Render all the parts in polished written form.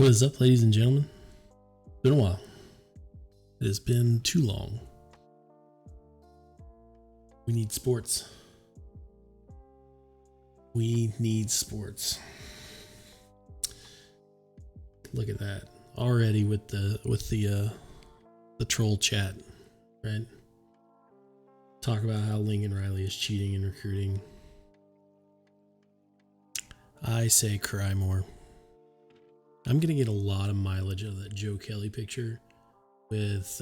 What is up, ladies and gentlemen? It's been a while. It has been too long. We need sports. We need sports. Look at that already with the troll chat, right? Talk about how Lincoln Riley is cheating in recruiting. I say cry more. I'm gonna get a lot of mileage out of that Joe Kelly picture with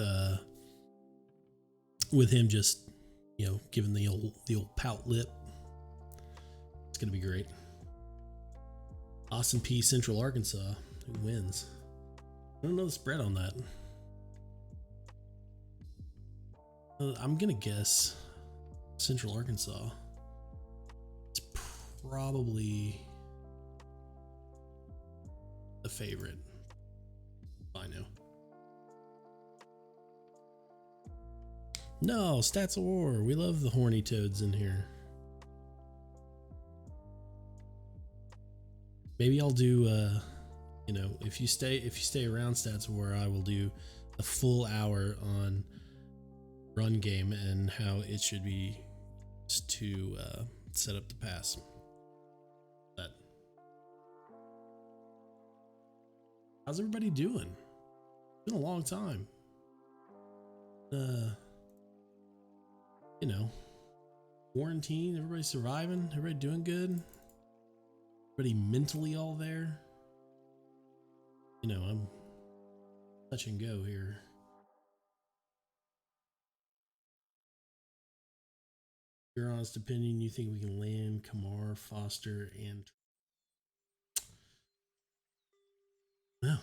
him just, giving the old pout lip. It's gonna be great. Austin P. Central Arkansas. Who wins? I don't know the spread on that. I'm gonna guess Central Arkansas. It's probably the favorite. I know. No, Stats of War. We love the horny toads in here. Maybe I'll do if you stay around Stats of War, I will do a full hour on run game and how it should be to set up the pass. But how's everybody doing? It's been a long time. Quarantine, everybody surviving, everybody doing good, everybody mentally all there. I'm touch and go here. Your honest opinion, you think we can land Kamar, Foster, and no?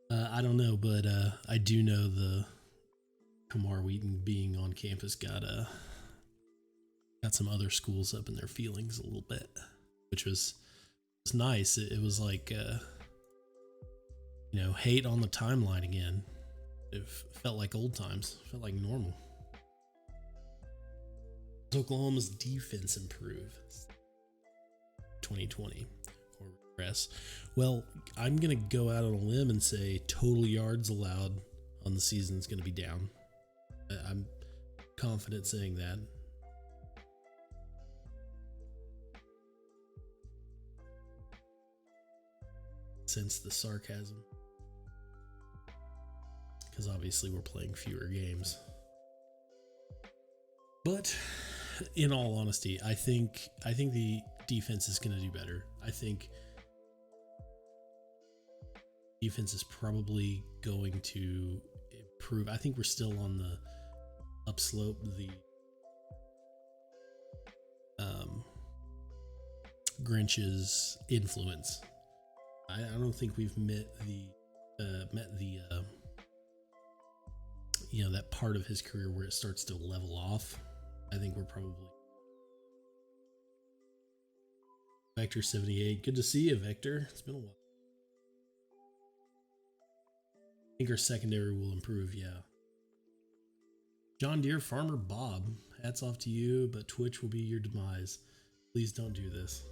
I don't know, but I do know the Kamar Wheaton being on campus got some other schools up in their feelings a little bit, which was nice. It was like hate on the timeline again. It felt like old times. Felt like normal. Does Oklahoma's defense improve 2020 or regress? Well, I'm gonna go out on a limb and say total yards allowed on the season is gonna be down. I'm confident saying that. Sense the sarcasm, because obviously we're playing fewer games. But in all honesty, I think the defense is going to do better. I think defense is probably going to improve. I think we're still on the upslope. The Grinch's influence. I don't think we've met the that part of his career where it starts to level off. I think we're probably Vector 78. Good to see you, Vector. It's been a while. I think our secondary will improve. Yeah. John Deere Farmer Bob. Hats off to you, but Twitch will be your demise. Please don't do this.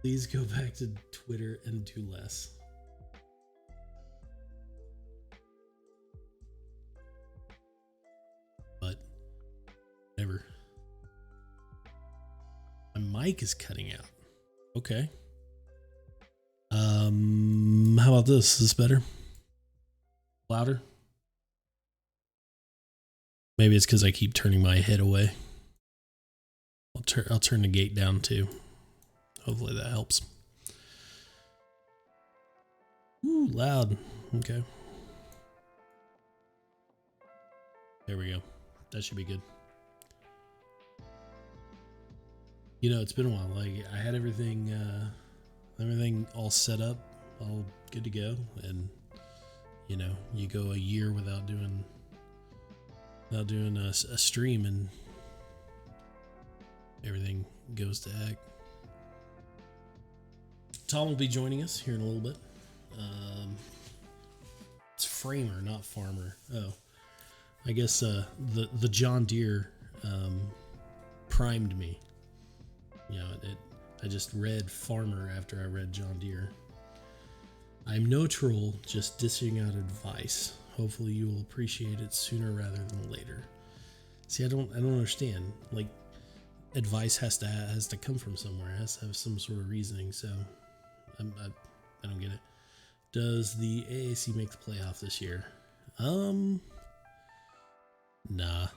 Please go back to Twitter and do less. But whatever. My mic is cutting out. Okay. How about this? Is this better? Louder? Maybe it's because I keep turning my head away. I'll turn the gate down too. Hopefully that helps. Ooh, loud. Okay. There we go. That should be good. It's been a while. Like, I had everything all set up, all good to go, and you go a year without doing a stream, and everything goes to heck. Tom will be joining us here in a little bit. It's Framer, not Farmer. Oh, I guess the John Deere primed me. You know, I just read farmer after I read John Deere. I'm no troll, just dishing out advice. Hopefully you will appreciate it sooner rather than later. See, I don't understand. Like, advice has to come from somewhere. It has to have some sort of reasoning. So, I don't get it. Does the AAC make the playoff this year? Nah.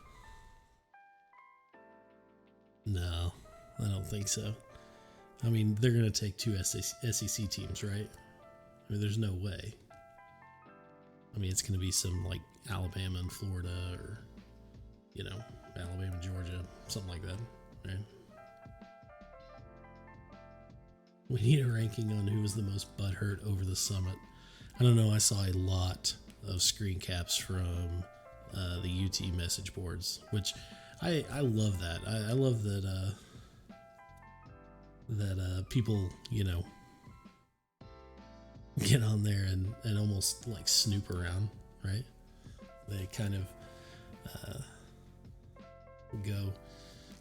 No, I don't think so. I mean, they're gonna take two SEC teams, right? I mean, there's no way. I mean, it's going to be some like Alabama and Florida, or, you know, Alabama, Georgia, something like that, right? We need a ranking on who was the most butthurt over the summit. I don't know. I saw a lot of screen caps from the UT message boards, which I love that. I love that people, you know, get on there and almost like snoop around, right? They kind of go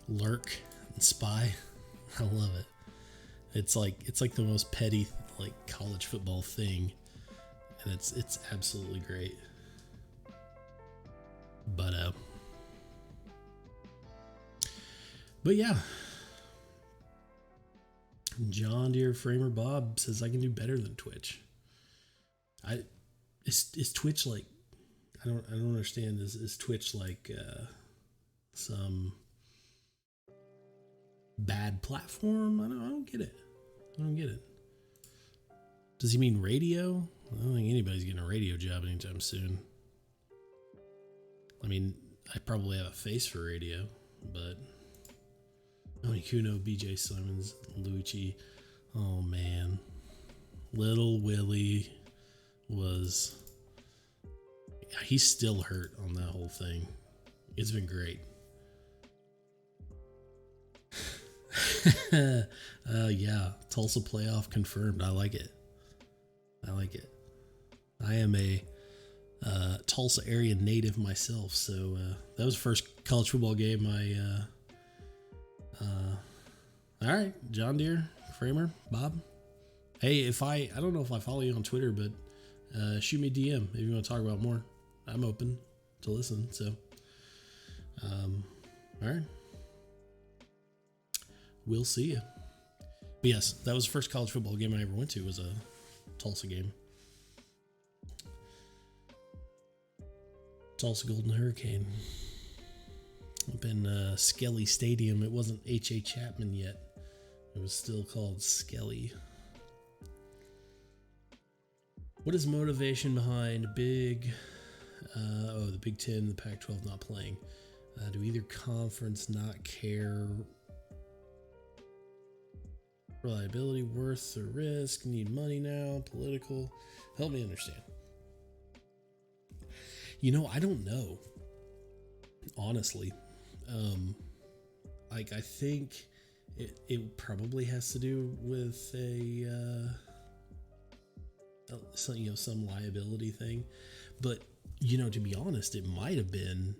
lurk and spy. I love it. It's like the most petty like college football thing, and it's absolutely great. But yeah, John Deere Framer Bob says I can do better than Twitch. Is Twitch like, I don't understand. Is Twitch like some bad platform? I don't get it. Does he mean radio? I don't think anybody's getting a radio job anytime soon. I mean, I probably have a face for radio, but Kuno, BJ Simmons, Lucci. Oh man, Little Willie he's still hurt on that whole thing. It's been great. Yeah, Tulsa playoff confirmed. I like it. I am a Tulsa area native myself, so that was the first college football game all right, John Deere, Framer, Bob. Hey, I don't know if I follow you on Twitter, but shoot me a DM if you want to talk about more. I'm open to listen. So, all right, we'll see you. But yes, that was the first college football game I ever went to. Was a Tulsa game. Tulsa Golden Hurricane up in Skelly Stadium. It wasn't H.A. Chapman yet. It was still called Skelly. What is motivation behind the Big Ten, the Pac-12 not playing? Do either conference not care? Reliability worth the risk? Need money now? Political? Help me understand. You know, I don't know. Honestly. I think it probably has to do with some liability thing, but to be honest, it might have been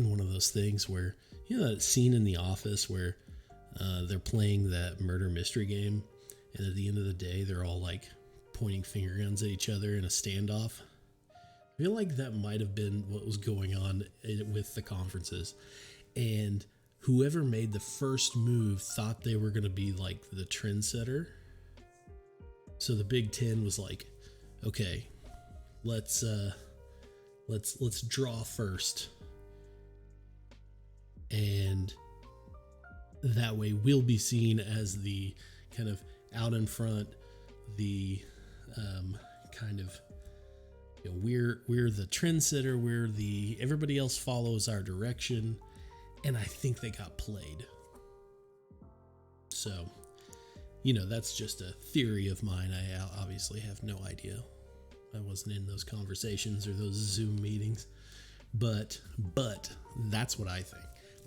one of those things where that scene in The Office where they're playing that murder mystery game, and at the end of the day they're all like pointing finger guns at each other in a standoff. I feel like that might have been what was going on with the conferences, and whoever made the first move thought they were going to be like the trendsetter. So the Big Ten was like, okay, let's draw first, and that way we'll be seen as the kind of out in front, the kind of we're the trendsetter, everybody else follows our direction. And I think they got played. So, that's just a theory of mine. I obviously have no idea. I wasn't in those conversations or those Zoom meetings. But that's what I think.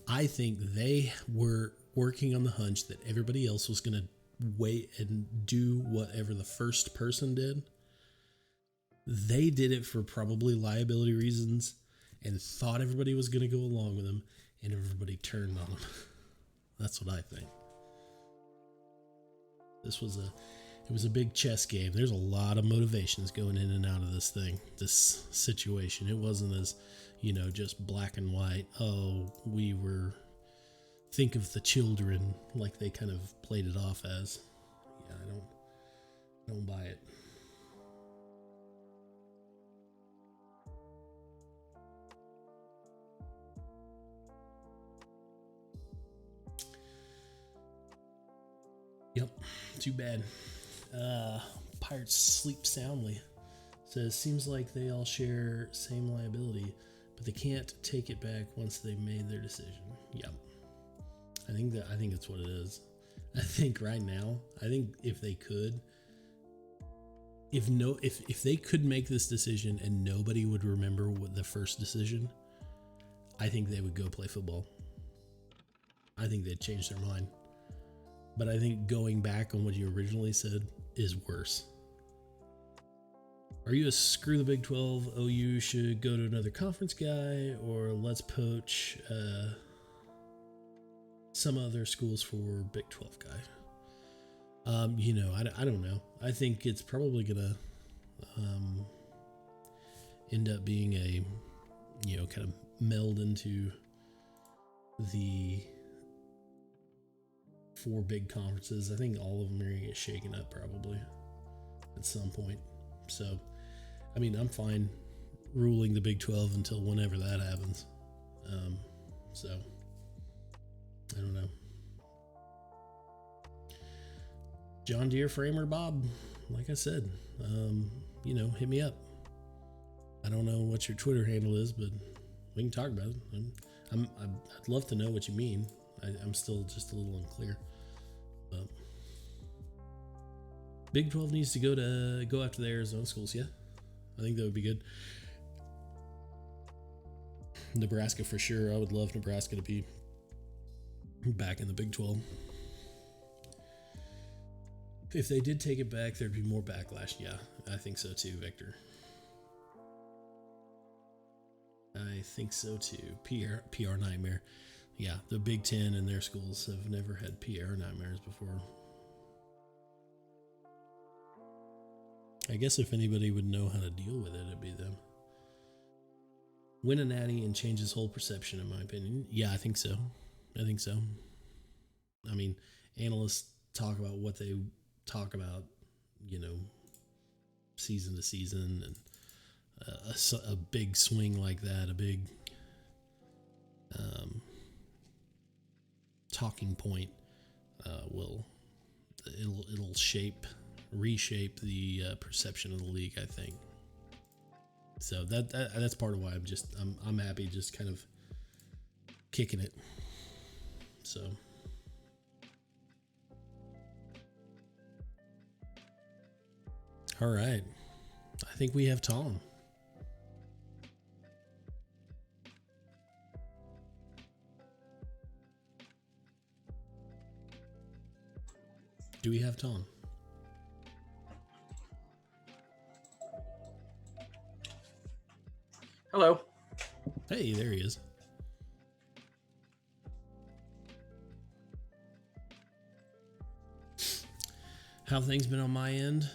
I think they were working on the hunch that everybody else was going to wait and do whatever the first person did. They did it for probably liability reasons and thought everybody was going to go along with them, and everybody turned on them. That's what I think. It was a big chess game. There's a lot of motivations going in and out of this situation. It wasn't as, just black and white. Oh, think of the children, like they kind of played it off as. Yeah, I don't buy it. Yep, too bad. Pirates sleep soundly. Says, seems like they all share same liability, but they can't take it back once they made their decision. Yep. I think that's what it is. I think right now, if they could, if they could make this decision and nobody would remember what the first decision, I think they would go play football. I think they'd change their mind. But I think going back on what you originally said is worse. Are you a screw the Big 12, OU should go to another conference guy, or let's poach some other schools for Big 12 guy? I don't know. I think it's probably going to end up being a, kind of meld into the 4 big conferences. I think all of them are going to get shaken up probably at some point. So, I'm fine ruling the Big 12 until whenever that happens. So, I don't know. John Deere Framer Bob, like I said, hit me up. I don't know what your Twitter handle is, but we can talk about it. I'd love to know what you mean. I'm still just a little unclear. But Big 12 needs to go after the Arizona schools. Yeah, I think that would be good. Nebraska for sure. I would love Nebraska to be back in the Big 12. If they did take it back, there'd be more backlash. Yeah, I think so too, Victor. I think so too. PR nightmare. Yeah, the Big Ten and their schools have never had PR nightmares before. I guess if anybody would know how to deal with it, it'd be them. Win a natty and change his whole perception, in my opinion. Yeah, I think so. Analysts talk about what they talk about, season to season, and a big swing like that, a big talking point it'll reshape the perception of the league, I think. So that's part of why I'm happy just kind of kicking it. So all right, I think we have Tom. Do we have Tom? Hello. Hey, there he is. How have things been on my end?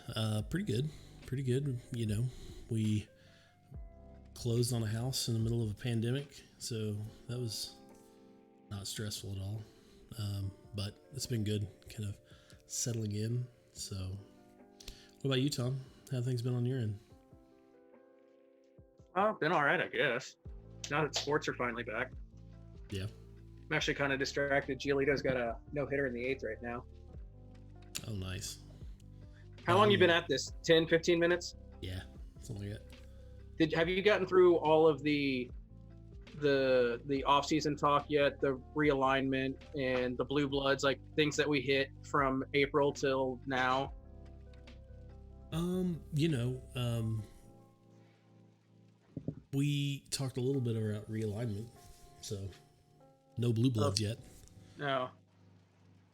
Pretty good. We closed on a house in the middle of a pandemic, so that was not stressful at all. But it's been good, kind of settling in. So, what about you, Tom? How have things been on your end? Been all right, I guess. Now that sports are finally back. Yeah. I'm actually kind of distracted. Giolito's got a no-hitter in the 8th right now. Oh, nice. How long you been at this? 10, 15 minutes? Yeah, something like that. Have you gotten through all of the off-season talk yet? The realignment and the blue bloods, like things that we hit from April till now? We talked a little bit about realignment, so no blue bloods yet. No.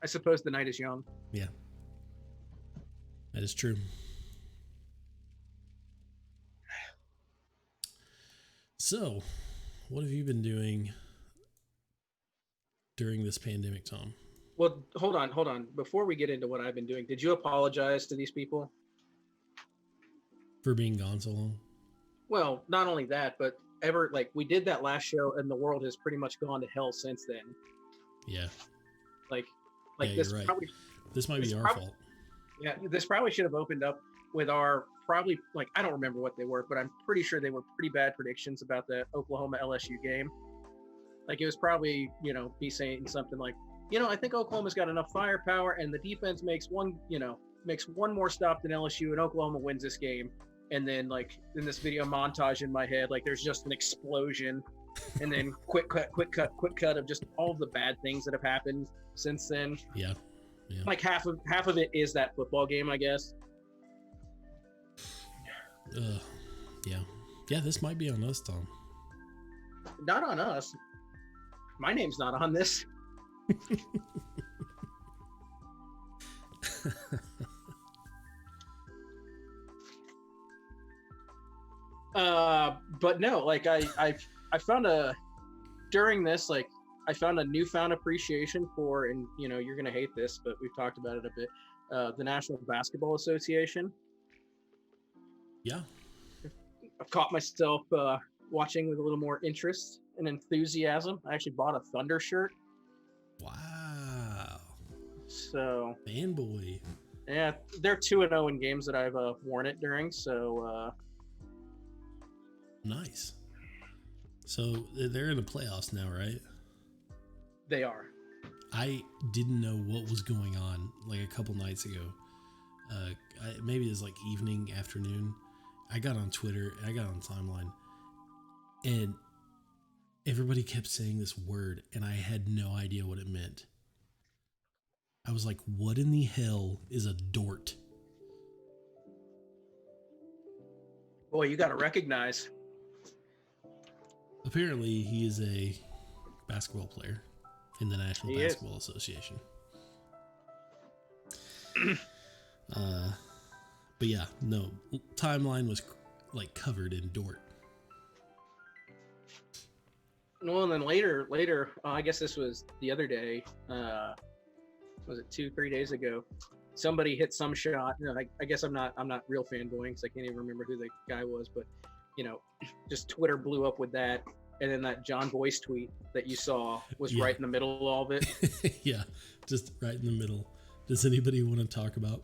I suppose the night is young. Yeah. That is true. So, what have you been doing during this pandemic, Tom? Well, hold on. Before we get into what I've been doing, did you apologize to these people? For being gone so long? Well, not only that, but ever like we did that last show, and the world has pretty much gone to hell since then. Yeah. Like, Yeah, this you're right. probably This might this be our probably fault. yeah, this probably should have opened up with our probably like I don't remember what they were, but I'm pretty sure they were pretty bad predictions about the Oklahoma LSU game. Like it was probably me saying something like, I think Oklahoma's got enough firepower, and the defense makes one more stop than LSU, and Oklahoma wins this game. And then like in this video montage in my head, like there's just an explosion, and then quick cut of just all of the bad things that have happened since then. Yeah. Yeah. Like half of it is that football game, I guess. Yeah. Yeah, this might be on us, Tom. Not on us. My name's not on this. But no, like I found during this, like I found a newfound appreciation for, and you're gonna hate this, but we've talked about it a bit. The National Basketball Association. Yeah. I've caught myself watching with a little more interest and enthusiasm. I actually bought a Thunder shirt. Wow. So Fanboy. yeah, they're 2-0 in games that I've worn it during. So nice. So they're in the playoffs now, right? they are. I didn't know what was going on like a couple nights ago. Maybe it was like evening, afternoon. I got on Twitter, I got on timeline, and everybody kept saying this word, and I had no idea what it meant. I was like, what in the hell is a dort? Boy, you got to recognize. Apparently, he is a basketball player in the National Basketball Association. But yeah, no, timeline was like covered in dort. Well, and then later, I guess this was the other day. Was it 2-3 days ago? Somebody hit some shot. I guess I'm not real fanboying because I can't even remember who the guy was, but just Twitter blew up with that, and then that John Boyce tweet that you saw was right in the middle of all of it. Yeah, just right in the middle. Does anybody want to talk about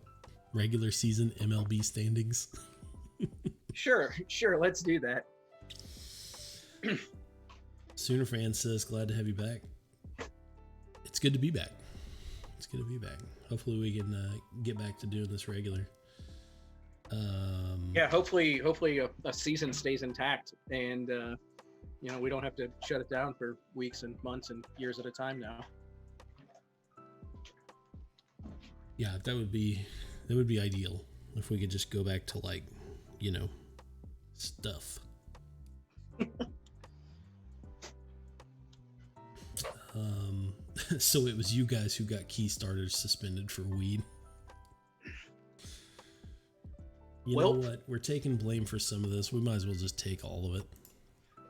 regular season MLB standings? Sure, let's do that. Sooner fan says, glad to have you back. It's good to be back. It's good to be back. Hopefully we can get back to doing this regular. Yeah, hopefully a season stays intact, and we don't have to shut it down for weeks and months and years at a time now. Yeah, that would be ideal if we could just go back to like, stuff. So it was you guys who got key starters suspended for weed. You know what? We're taking blame for some of this. We might as well just take all of it.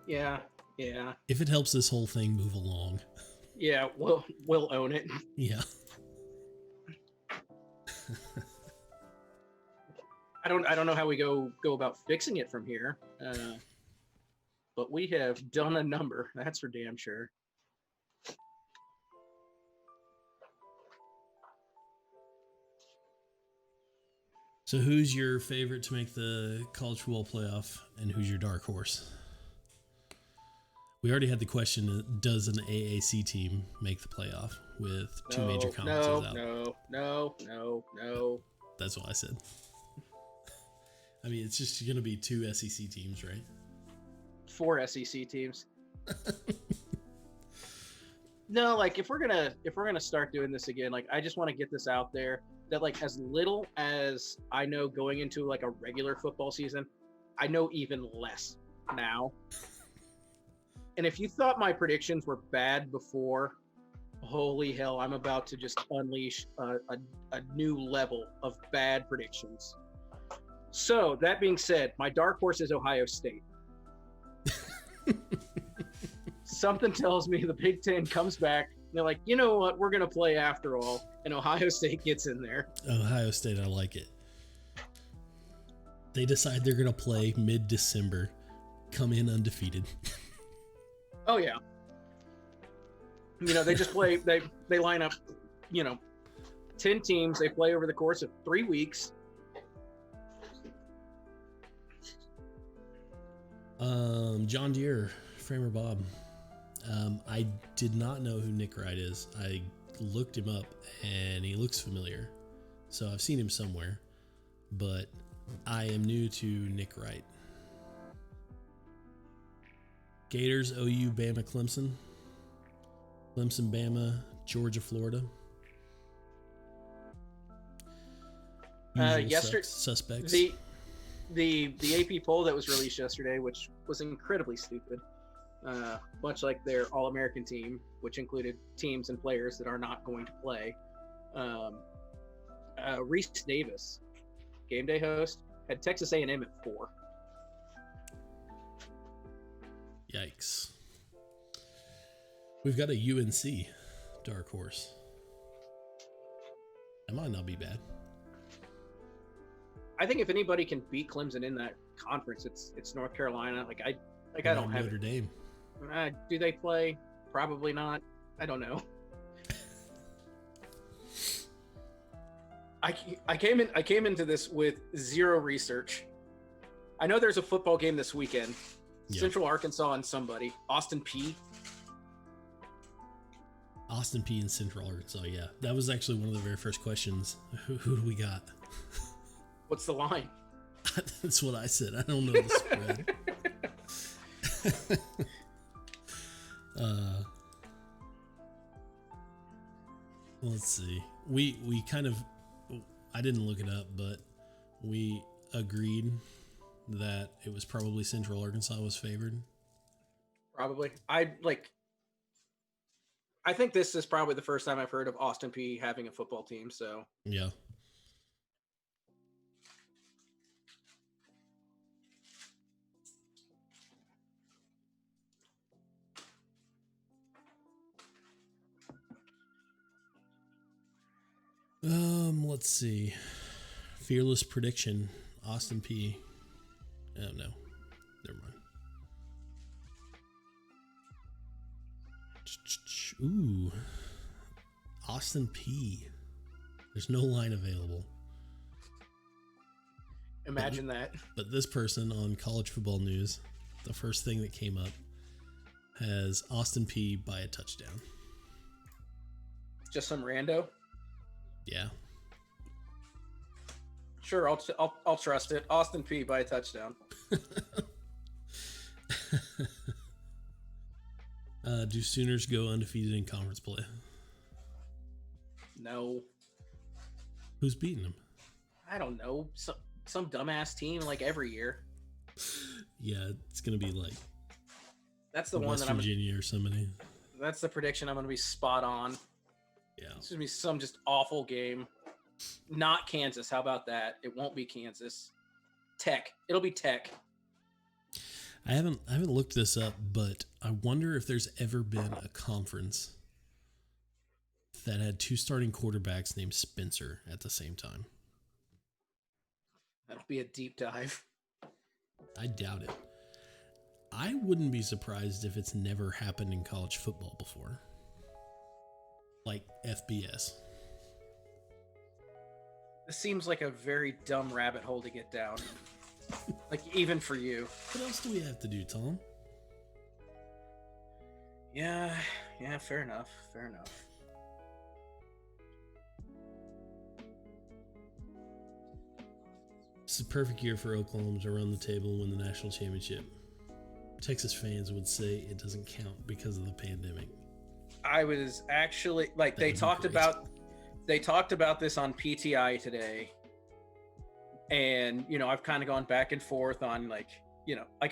Yeah. If it helps this whole thing move along. Yeah, we'll own it. Yeah. I don't know how we go about fixing it from here, but we have done a number. That's for damn sure. So who's your favorite to make the college football playoff, and who's your dark horse? We already had the question, does an AAC team make the playoff with two major conferences out? No. That's what I said. I mean, it's just going to be 2 SEC teams, right? 4 SEC teams. No, like if we're gonna start doing this again, like I just want to get this out there that like as little as I know going into like a regular football season, I know even less now. And if you thought my predictions were bad before, holy hell, I'm about to just unleash a new level of bad predictions. So that being said, my dark horse is Ohio State. Something tells me the Big Ten comes back. They're like, you know what? We're going to play after all. And Ohio State gets in there. Ohio State, I like it. They decide they're going to play mid-December, come in undefeated. Oh, yeah. You know, they just play, they line up, 10 teams. They play over the course of 3 weeks. John Deere, Framer Bob. I did not know who Nick Wright is. I looked him up and he looks familiar. So I've seen him somewhere, but I am new to Nick Wright. Gators, OU, Bama, Clemson. Clemson, Bama, Georgia, Florida. Yesterday, suspects. The AP poll that was released yesterday, which was incredibly stupid, much like their All-American team, which included teams and players that are not going to play. Reese Davis, game day host, had Texas A&M at 4. Yikes. We've got a UNC dark horse. That might not be bad. I think if anybody can beat Clemson in that conference, it's North Carolina. I don't have Notre Dame. Do they play? Probably not. I don't know. I came into this with zero research. I know there's a football game this weekend. Yeah. Central Arkansas and somebody. Austin Peay. Austin Peay in Central Arkansas, yeah. That was actually one of the very first questions. Who do we got? What's the line? That's what I said. I don't know the spread. Let's see. We kind of, I didn't look it up, but we agreed that it was probably Central Arkansas was favored. Probably. I think this is probably the first time I've heard of Austin Peay having a football team, so. Yeah. Let's see. Fearless prediction. Austin Peay. Oh no. Never mind. Ooh. Austin Peay. There's no line available. Imagine that. But this person on College Football News, the first thing that came up has Austin Peay by a touchdown. Just some rando? Yeah. Sure, I'll trust it. Austin Peay by a touchdown. Do Sooners go undefeated in conference play? No. Who's beating them? I don't know. Some dumbass team like every year. Yeah, it's gonna be like that's the one West that I'm Virginia or somebody. That's the prediction I'm gonna be spot on. Yeah. It's gonna be some just awful game. Not Kansas. How about that? It won't be Kansas. Tech. It'll be Tech. I haven't looked this up, but I wonder if there's ever been a conference that had two starting quarterbacks named Spencer at the same time. That'll be a deep dive. I doubt it. I wouldn't be surprised if it's never happened in college football before. Like FBS. This seems like a very dumb rabbit hole to get down. Like, even for you. What else do we have to do, Tom? Yeah, fair enough. It's the perfect year for Oklahoma to run the table and win the national championship. Texas fans would say it doesn't count because of the pandemic. I was actually like they talked about this on PTI today. And, I've kind of gone back and forth on I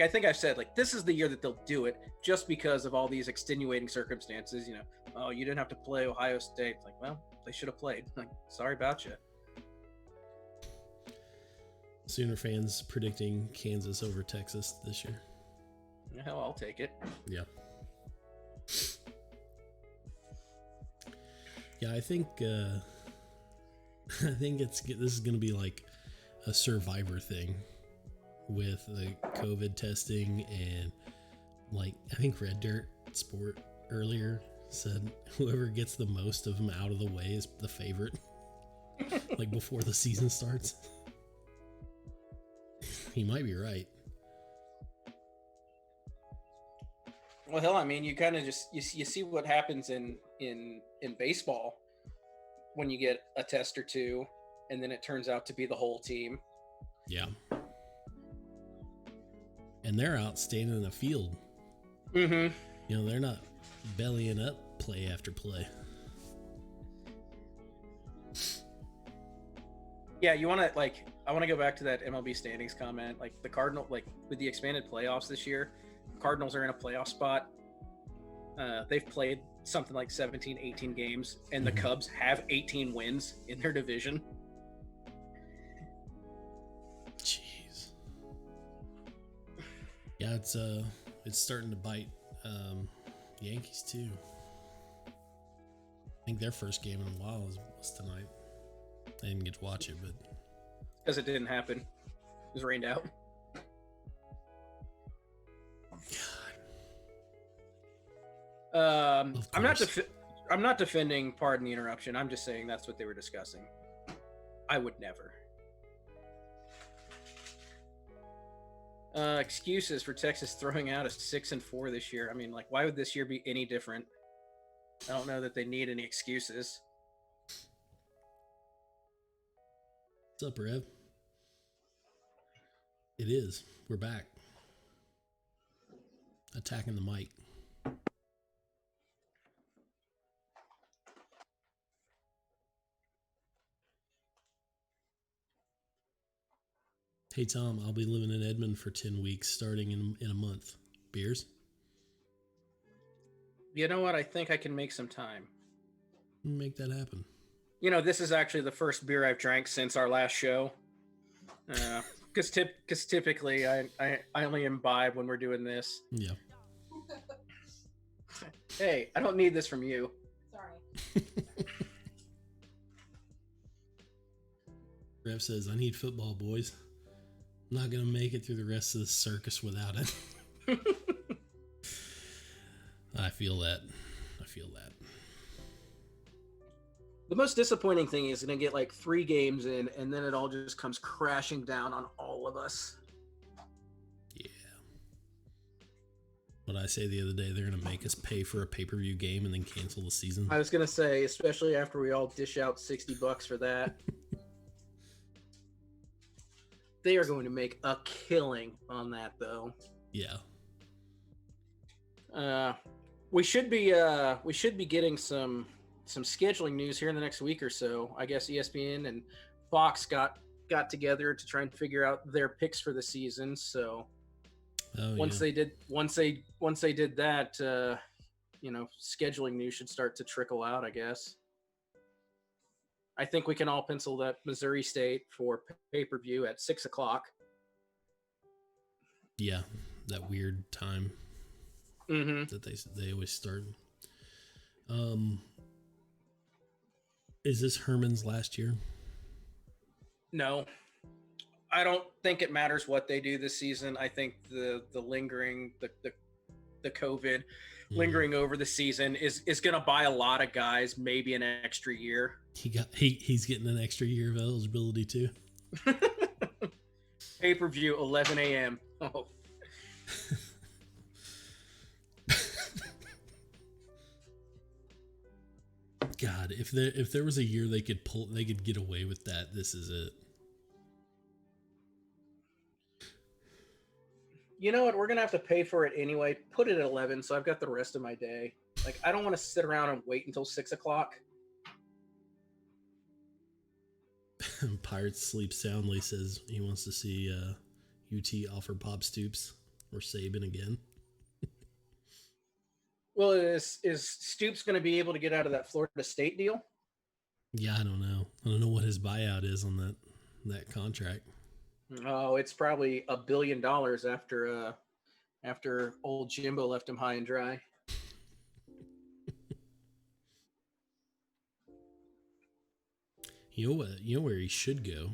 think I've said this is the year that they'll do it just because of all these extenuating circumstances, oh, you didn't have to play Ohio State. It's like, well, they should have played. Sorry about you. Sooner fans predicting Kansas over Texas this year. Hell, I'll take it. Yeah. Yeah, I think this is going to be like a Survivor thing with the COVID testing, and like I think Red Dirt Sport earlier said whoever gets the most of them out of the way is the favorite. Like before the season starts. He might be right. Well, hell, I mean, you kind of just you see what happens in baseball when you get a test or two, and then it turns out to be the whole team. Yeah. And they're out standing in the field. Mm-hmm. You know, they're not bellying up play after play. Yeah, you want to I want to go back to that MLB standings comment. Like the Cardinal, like with the expanded playoffs this year, Cardinals are in a playoff spot. They've played something like 17, 18 games, and the Cubs have 18 wins in their division. Jeez. Yeah, it's starting to bite Yankees too. I think their first game in a while was tonight. I didn't get to watch it, but because it didn't happen. It was rained out. I'm not defending. Pardon the interruption. I'm just saying that's what they were discussing. I would never. Excuses for Texas throwing out a 6-4 this year. I mean, like, why would this year be any different? I don't know that they need any excuses. What's up, Rev? It is. We're back. Attacking the mic. Hey, Tom, I'll be living in Edmond for 10 weeks starting in a month. Beers? You know what? I think I can make some time. Make that happen. You know, this is actually the first beer I've drank since our last show. Because typically I only imbibe when we're doing this. Yeah. Hey, I don't need this from you. Sorry. Rev says, I need football, boys. I'm not going to make it through the rest of the circus without it. I feel that. The most disappointing thing is going to get like 3 games in, and then it all just comes crashing down on all of us. Yeah. What I say the other day, they're going to make us pay for a pay-per-view game and then cancel the season. I was going to say, especially after we all dish out $60 for that. They are going to make a killing on that, though. Yeah. We should be getting some scheduling news here in the next week or so. I guess ESPN and Fox got together to try and figure out their picks for the season. So once they did that, scheduling news should start to trickle out, I guess. I think we can all pencil that Missouri State for pay-per-view at 6:00. Yeah, that weird time that they always start. Is this Herman's last year? No, I don't think it matters what they do this season. I think the lingering the COVID lingering over the season is going to buy a lot of guys maybe an extra year. He's getting an extra year of eligibility too. Pay-per-view 11 a.m. Oh. God, if there was a year they could get away with that, this is it. You know what? We're gonna have to pay for it anyway. Put it at 11, so I've got the rest of my day. Like, I don't want to sit around and wait until 6:00. Pirates sleep soundly says he wants to see UT offer Bob Stoops or Saban again. Well, is Stoops going to be able to get out of that Florida State deal? Yeah, I don't know. I don't know what his buyout is on that contract. Oh, it's probably $1 billion after after old Jimbo left him high and dry. You know what? You know where he should go?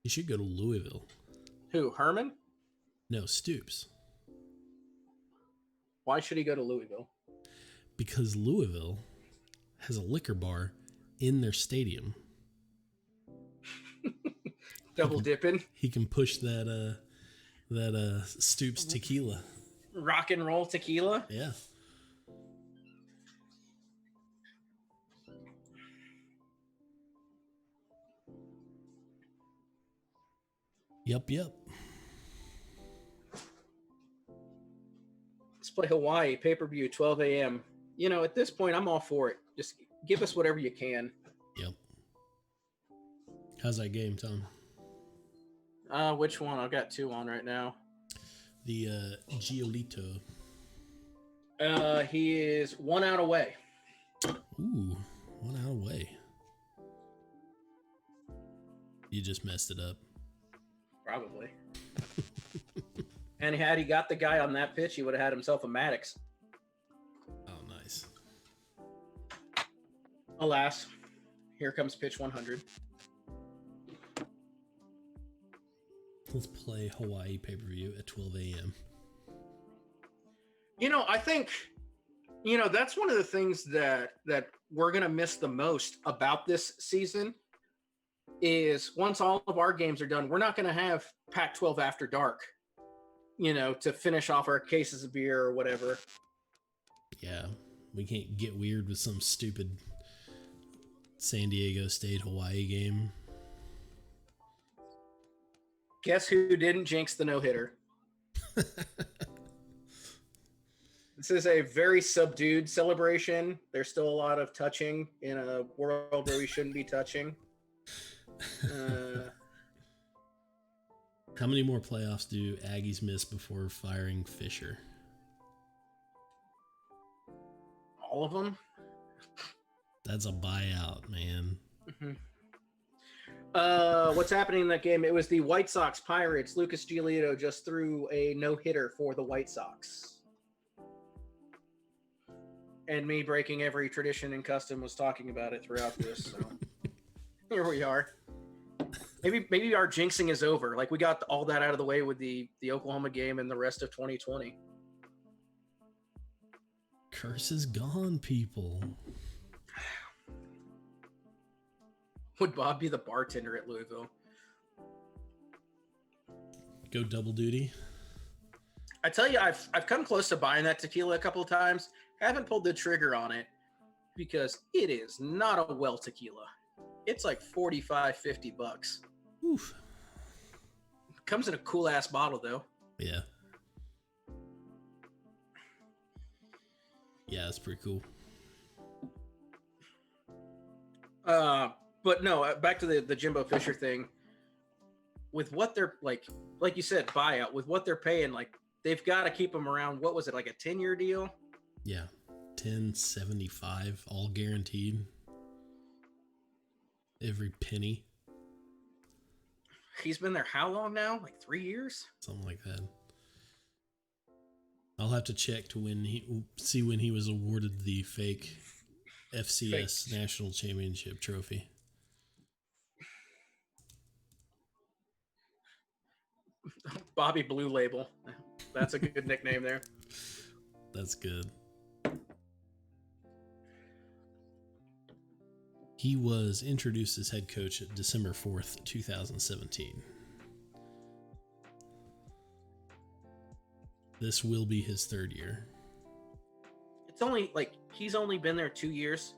He should go to Louisville. Who, Herman? No, Stoops. Why should he go to Louisville? Because Louisville has a liquor bar in their stadium. Double dipping. He can push that Stoops tequila. Rock and roll tequila? Yeah. Yep. Let's play Hawaii, pay-per-view, 12 a.m. You know, at this point, I'm all for it. Just give us whatever you can. Yep. How's that game, Tom? Which one? I've got two on right now. The Giolito. He is 1 out away. Ooh, 1 out away. You just messed it up. Probably. And had he got the guy on that pitch, he would have had himself a Maddox. Oh, nice. Alas, here comes pitch 100. Let's play Hawaii pay-per-view at 12 a.m. You know, I think, you know, that's one of the things that we're going to miss the most about this season is once all of our games are done, we're not going to have Pac-12 After Dark, you know, to finish off our cases of beer or whatever. Yeah, we can't get weird with some stupid San Diego State Hawaii game. Guess who didn't jinx the no-hitter? This is a very subdued celebration. There's still a lot of touching in a world where we shouldn't be touching. How many more playoffs do Aggies miss before firing Fisher? All of them? That's a buyout, man. Mm-hmm. What's happening in that game? It was the White Sox Pirates. Lucas Giolito just threw a no-hitter for the White Sox. And me breaking every tradition and custom was talking about it throughout this. So here we are. Maybe our jinxing is over. Like we got all that out of the way with the Oklahoma game and the rest of 2020. Curse is gone, people. Would Bob be the bartender at Louisville? Go double duty. I tell you, I've come close to buying that tequila a couple of times. Haven't pulled the trigger on it because it is not a well tequila. It's like $45-50. Oof. Comes in a cool ass bottle though. Yeah. Yeah, it's pretty cool. But no, back to the Jimbo Fisher thing. With what they're like you said, buyout. With what they're paying, like they've got to keep him around. What was it, like a 10-year deal? Yeah, 10.75, all guaranteed. Every penny. He's been there how long now? Like 3 years? Something like that. I'll have to check to see when he was awarded the fake FCS National Championship trophy. Bobby Blue Label. That's a good nickname there. That's good. He was introduced as head coach at December 4th, 2017. This will be his third year. It's only like he's only been there 2 years.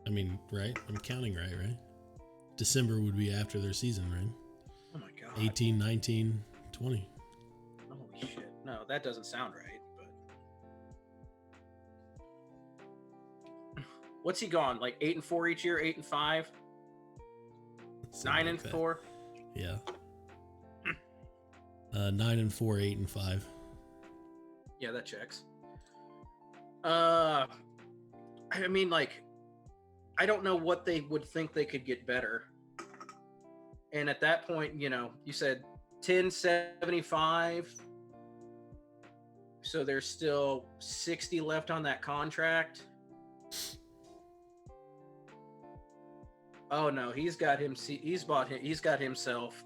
I mean, right? I'm counting right? December would be after their season, right? Oh my God. 18, 19, 20. Holy shit. No, that doesn't sound right. But what's he gone? Like 8-4 each year, 8-5, 9-4. Yeah. 9-4, 8-5. Yeah, that checks. I mean, like, I don't know what they would think they could get better. And at that point, you know, you said 1075. So there's still 60 left on that contract. Oh no, he's got himself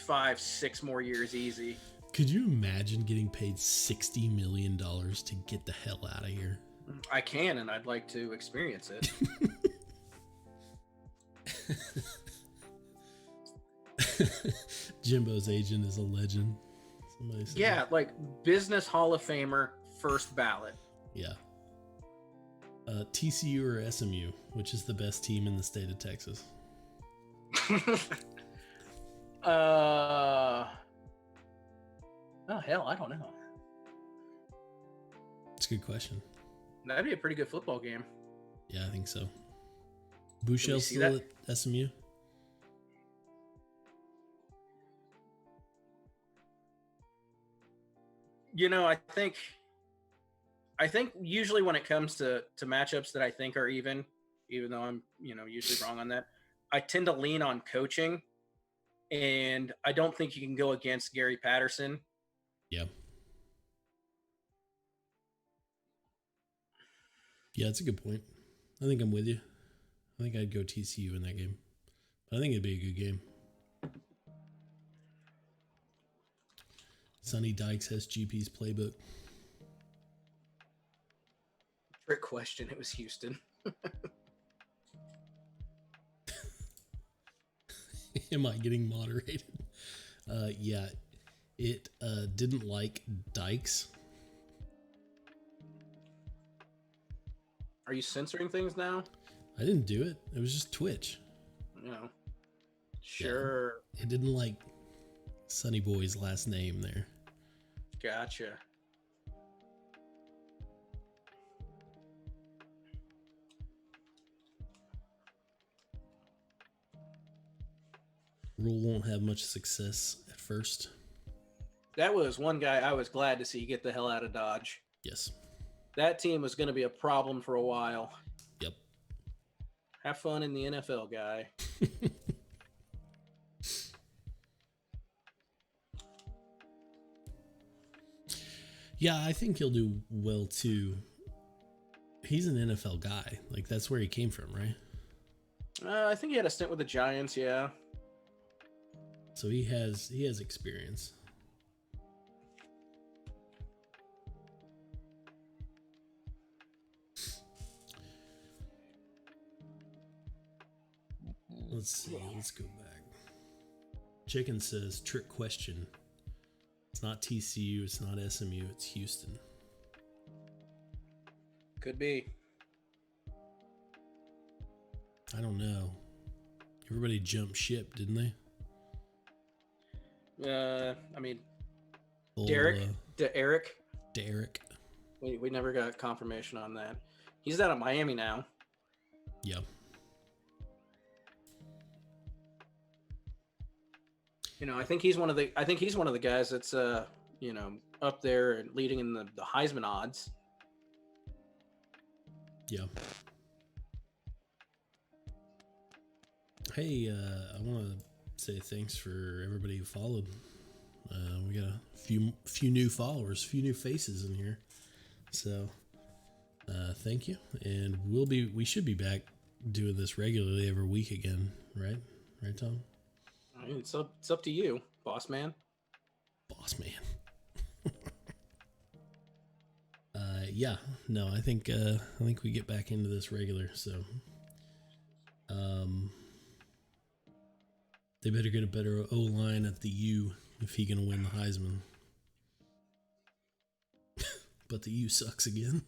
5-6 more years easy. Could you imagine getting paid $60 million to get the hell out of here? I can, and I'd like to experience it. Jimbo's agent is a legend. Somebody said Yeah, like business Hall of Famer, first ballot. Yeah. TCU or SMU, which is the best team in the state of Texas? Oh hell, I don't know. It's a good question. That'd be a pretty good football game. Yeah, I think so. Bouchel still that? at SMU? You know, I think usually when it comes to matchups that I think are even though I'm, usually wrong on that, I tend to lean on coaching, and I don't think you can go against Gary Patterson. Yeah. Yeah, that's a good point. I think I'm with you. I think I'd go TCU in that game. But I think it'd be a good game. Sonny Dykes has GP's playbook. Trick question. It was Houston. Am I getting moderated? Yeah, it didn't like Dykes. Are you censoring things now? I didn't do it. It was just Twitch. No. Sure. Yeah, it didn't like Sonny Boy's last name there. Gotcha. Rule won't have much success at first. That was one guy I was glad to see get the hell out of Dodge. Yes. That team was going to be a problem for a while. Yep. Have fun in the NFL, guy. Yeah, I think he'll do well too. He's an NFL guy. Like, that's where he came from, right? I think he had a stint with the Giants, yeah. So he has experience. Let's see. Let's go back. Chicken says, trick question. It's not TCU. It's not SMU. It's Houston. Could be. I don't know. Everybody jumped ship, didn't they? I mean, Old, Derek. Derek. We never got confirmation on that. He's out of Miami now. Yeah. I think he's one of the guys that's up there and leading in the Heisman odds. Yeah. Hey, I want to say thanks for everybody who followed. We got a few new followers, few new faces in here. So, thank you. And we should be back doing this regularly every week again, right? Right, Tom? I mean, it's up to you, boss man. Boss man. Yeah, no, I think we get back into this regular. So, they better get a better O-line at the U if he gonna win the Heisman. But the U sucks again.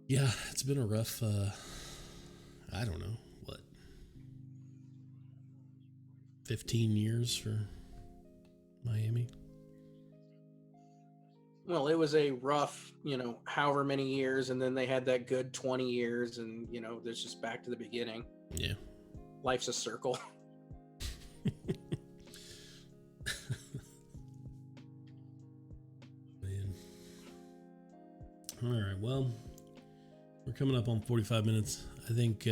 Yeah, it's been a rough, I don't know, 15 years for Miami? Well, it was a rough, however many years, and then they had that good 20 years, and, there's just back to the beginning. Yeah. Life's a circle. Man. All right, well, We're coming up on 45 minutes. I think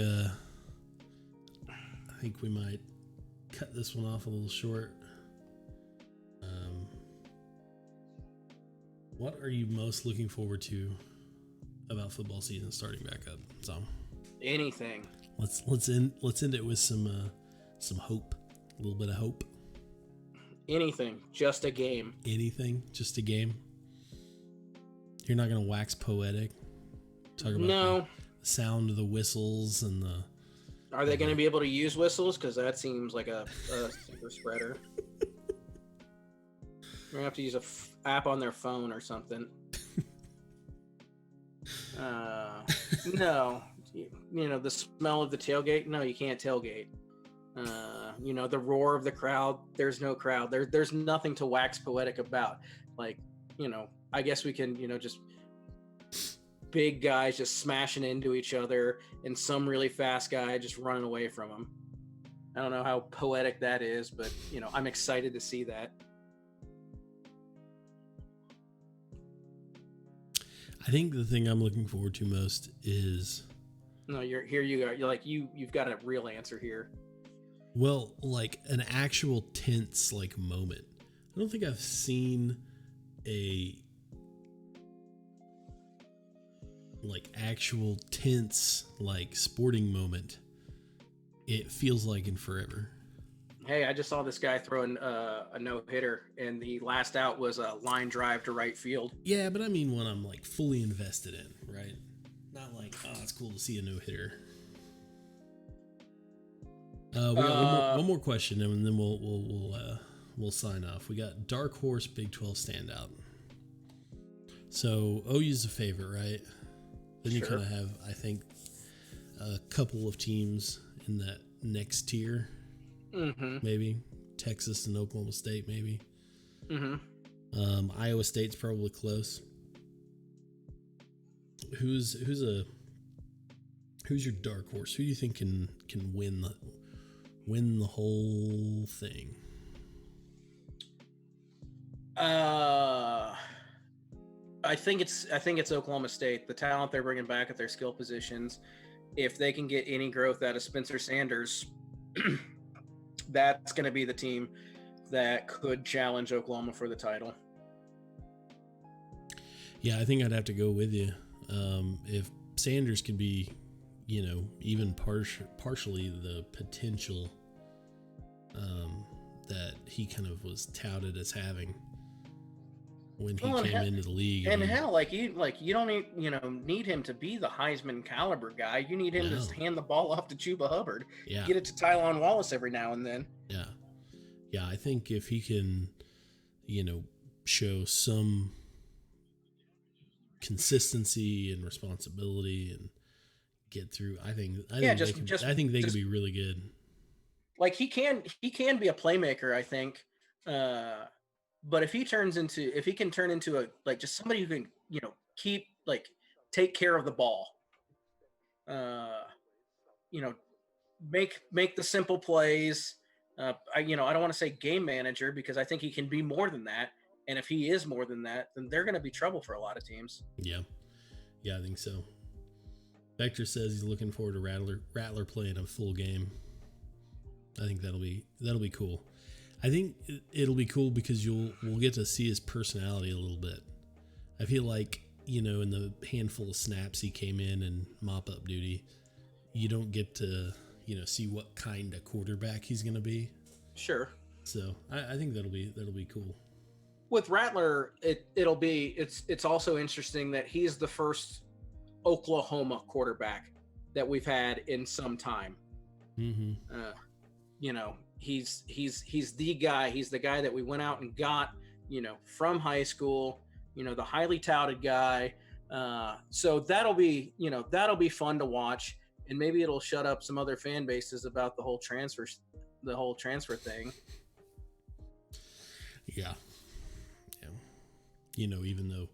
we might cut this one off a little short. What are you most looking forward to about football season starting back up? So anything. Let's end it with some hope. A little bit of hope. Anything. Just a game. Anything. Just a game. You're not gonna wax poetic. Talk about no. the sound of the whistles and the. Are they going to be able to use whistles? Because that seems like a super spreader. We're going to have to use a app on their phone or something. No. The smell of the tailgate. No, you can't tailgate. The roar of the crowd. There's no crowd. There's nothing to wax poetic about. Like, I guess we can, just big guys just smashing into each other and some really fast guy just running away from them. I don't know how poetic that is, but I'm excited to see that. I think the thing I'm looking forward to most is. No, you're like you've got a real answer here. Well, like an actual tense moment. I don't think I've seen a actual tense sporting moment. It feels like in forever. Hey, I just saw this guy throwing a no-hitter, and the last out was a line drive to right field. Yeah, but I mean one I'm fully invested in, right? Not it's cool to see a no-hitter. We got one more question, and then we'll sign off. We got dark horse Big 12 standout. So OU's a favorite, right? Then you kind of have, I think, a couple of teams in that next tier. Mm-hmm. Maybe Texas and Oklahoma State, maybe. Mm-hmm. Iowa State's probably close. Who's your dark horse? Who do you think can win the whole thing? I think it's Oklahoma State. The talent they're bringing back at their skill positions. If they can get any growth out of Spencer Sanders, that's going to be the team that could challenge Oklahoma for the title. Yeah, I think I'd have to go with you. If Sanders can be, even partially the potential that he kind of was touted as having when he came into the league. And you don't need him to be the Heisman caliber guy. You need him to hand the ball off to Chuba Hubbard. Yeah. Get it to Tylan Wallace every now and then. Yeah. Yeah, I think if he can, show some consistency and responsibility and get through, I think they could be really good. Like he can be a playmaker, I think. But if he can turn into just somebody who can, keep take care of the ball, make the simple plays. I don't want to say game manager because I think he can be more than that. And if he is more than that, then they're going to be trouble for a lot of teams. Yeah. Yeah, I think so. Vector says he's looking forward to Rattler playing a full game. I think that'll be cool. I think it'll be cool because we'll get to see his personality a little bit. I feel like, in the handful of snaps he came in and mop up duty, you don't get to, see what kind of quarterback he's going to be. Sure. So I think that'll be cool. With Rattler, it's also interesting that he's the first Oklahoma quarterback that we've had in some time. Mm-hmm. He's the guy. He's the guy that we went out and got, from high school, the highly touted guy. So that'll be fun to watch, and maybe it'll shut up some other fan bases about the whole transfer thing. Yeah. Even though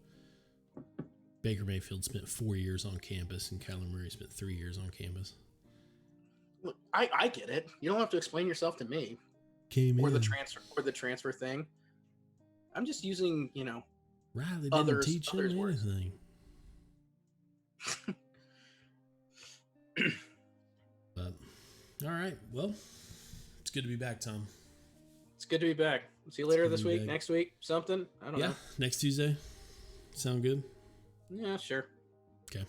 Baker Mayfield spent 4 years on campus and Kyler Murray spent 3 years on campus. Look, I get it. You don't have to explain yourself to me. The transfer thing. I'm just using, Riley didn't teach him anything. right. Well, it's good to be back, Tom. It's good to be back. See you later good to this be week, back. next week, something. I don't know. Next Tuesday. Sound good? Yeah, sure. Okay.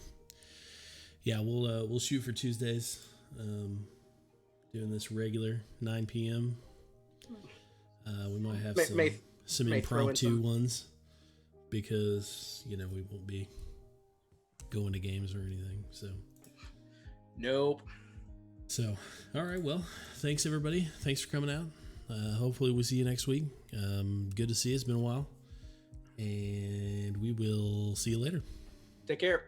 Yeah, we'll shoot for Tuesdays. Doing this regular 9 p.m. We might have some impromptu ones because we won't be going to games or anything. So nope. So all right, well, thanks everybody. Thanks for coming out. Hopefully we'll see you next week. Good to see you. It's been a while, and we will see you later. Take care.